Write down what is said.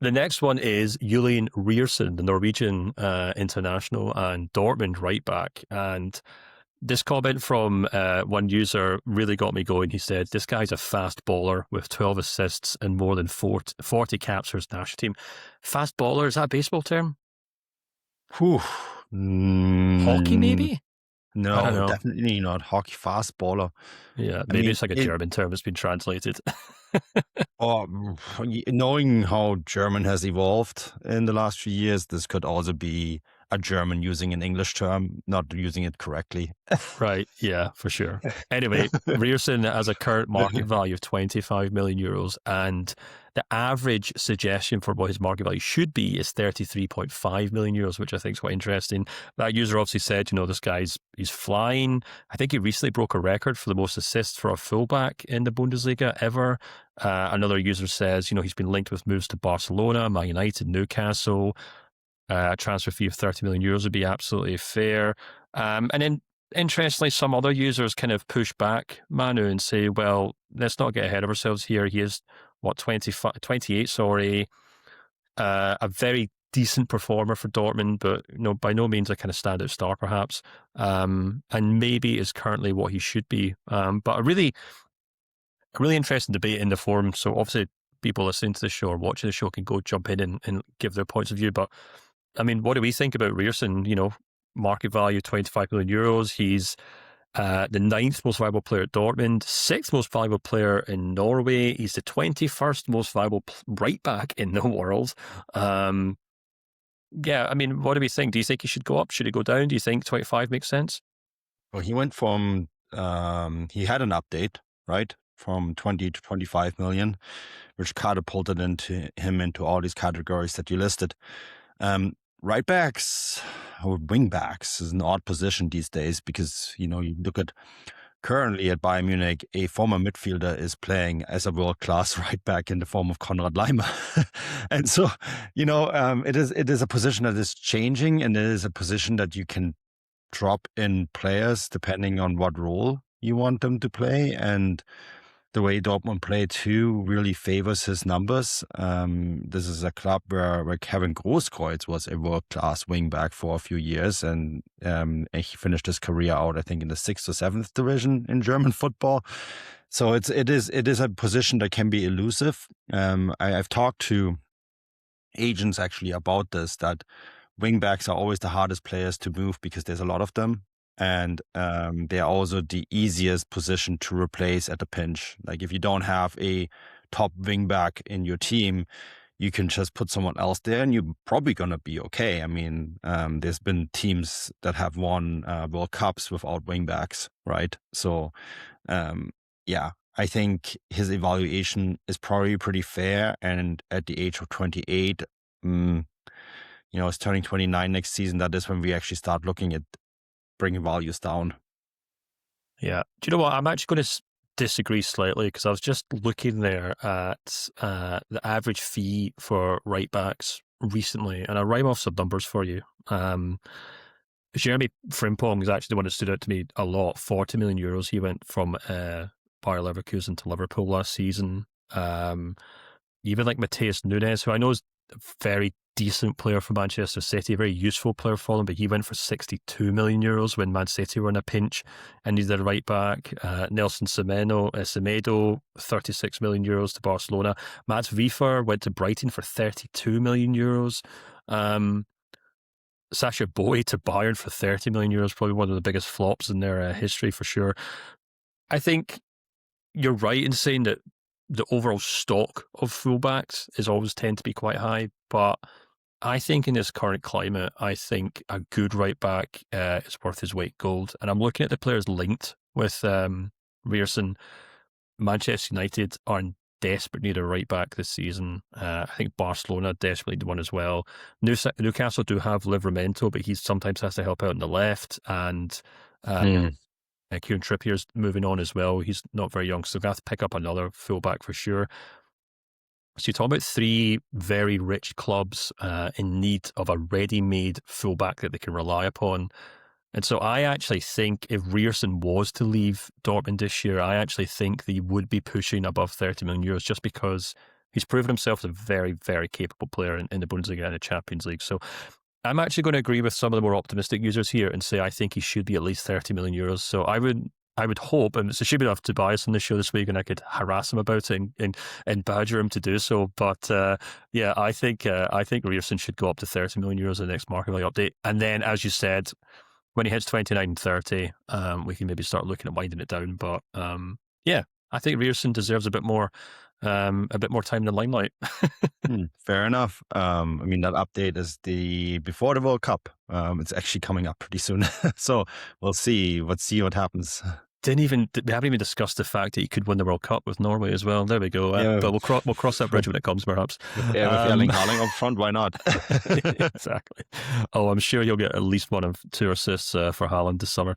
The next one is Julian Ryerson, the Norwegian international and Dortmund right back. And this comment from one user really got me going. He said, this guy's a fast bowler with 12 assists and more than 40 caps for his national team. Fast bowler, is that a baseball term? Whew. Hockey, maybe? I don't No, know. definitely not. Hockey fast bowler. Yeah, I maybe mean, it's like a German term that's been translated. knowing how German has evolved in the last few years, this could also be a German using an English term, not using it correctly. Right, yeah, for sure. Anyway, Ryerson has a current market value of 25 million euros, and the average suggestion for what his market value should be is 33.5 million euros, which I think is quite interesting. That user obviously said, this guy's he's flying. I think he recently broke a record for the most assists for a fullback in the Bundesliga ever. Another user says, he's been linked with moves to Barcelona, Man United, Newcastle. A transfer fee of 30 million euros would be absolutely fair. And then, interestingly, some other users kind of push back Manu and say, well, let's not get ahead of ourselves here. He is, 28, sorry. A very decent performer for Dortmund, but by no means a kind of standout star, perhaps. And maybe is currently what he should be. But a really interesting debate in the forum. So obviously, people listening to the show or watching the show can go jump in and give their points of view. But I mean, what do we think about Ryerson? Market value 25 million euros. He's the 9th most valuable player at Dortmund, 6th most valuable player in Norway. He's the 21st most valuable right back in the world. Yeah, I mean, what do we think? Do you think he should go up? Should he go down? Do you think 25 makes sense? Well, he went from, he had an update, right? From 20 to 25 million, which catapulted into all these categories that you listed. Right backs or wing backs is an odd position these days because, you look at currently at Bayern Munich, a former midfielder is playing as a world-class right back in the form of Konrad Laimer. And so, it is a position that is changing, and it is a position that you can drop in players depending on what role you want them to play. And the way Dortmund play too really favors his numbers. This is a club where Kevin Großkreuz was a world-class wingback for a few years, and he finished his career out, I think, in the 6th or 7th division in German football. So it is a position that can be elusive. I've talked to agents actually about this, that wingbacks are always the hardest players to move because there's a lot of them. And they're also the easiest position to replace at a pinch. Like if you don't have a top wingback in your team, you can just put someone else there and you're probably going to be okay. I mean, there's been teams that have won World Cups without wingbacks, right? So, yeah, I think his evaluation is probably pretty fair. And at the age of 28, he's turning 29 next season. That is when we actually start looking at bringing values down. Yeah. Do you know what? I'm actually going to disagree slightly because I was just looking there at the average fee for right backs recently, and I'll rhyme off some numbers for you. Jeremy Frimpong is actually the one that stood out to me a lot. 40 million euros. He went from Bayer Leverkusen to Liverpool last season. Even like Matheus Nunes, who I know is a very decent player for Manchester City, a very useful player for them, but he went for 62 million euros when Man City were in a pinch and needed a right back. Nelson Semedo, 36 million euros to Barcelona. Mats Wiefer went to Brighton for 32 million euros. Sasha Bowie to Bayern for 30 million euros, probably one of the biggest flops in their history for sure. I think you're right in saying that the overall stock of fullbacks is always tend to be quite high, but I think in this current climate, I think a good right back is worth his weight in gold. And I'm looking at the players linked with Ryerson. Manchester United are in desperate need of a right back this season. I think Barcelona desperately need one as well. Newcastle do have Livramento, but he sometimes has to help out on the left. And Kieran Trippier's moving on as well. He's not very young, so they'll have to pick up another fullback for sure. So you talk about 3 very rich clubs in need of a ready-made fullback that they can rely upon. And so I actually think if Ryerson was to leave Dortmund this year, I actually think they would be pushing above 30 million euros just because He's proven himself as a very, very capable player in the Bundesliga and the Champions League. So I'm actually going to agree with some of the more optimistic users here and say I think he should be at least 30 million euros. So I would hope, and it's a shame enough to Tobias on the show this week, and I could harass him about it and badger him to do so. But yeah, I think Ryerson should go up to 30 million euros in the next market value update. And then, as you said, when he hits 29 and 30, we can maybe start looking at winding it down. But yeah, I think Ryerson deserves a bit more time in the limelight. Fair enough. I mean, that update is before the World Cup. It's actually coming up pretty soon. So we'll see. Let's see what happens. We haven't even discussed the fact that he could win the World Cup with Norway as well. There we go. Yeah. But we'll cross that bridge when it comes, perhaps. Yeah, with Erling Haaland up front, why not? Exactly. Oh, I'm sure he'll get at least one of 2 assists for Haaland this summer.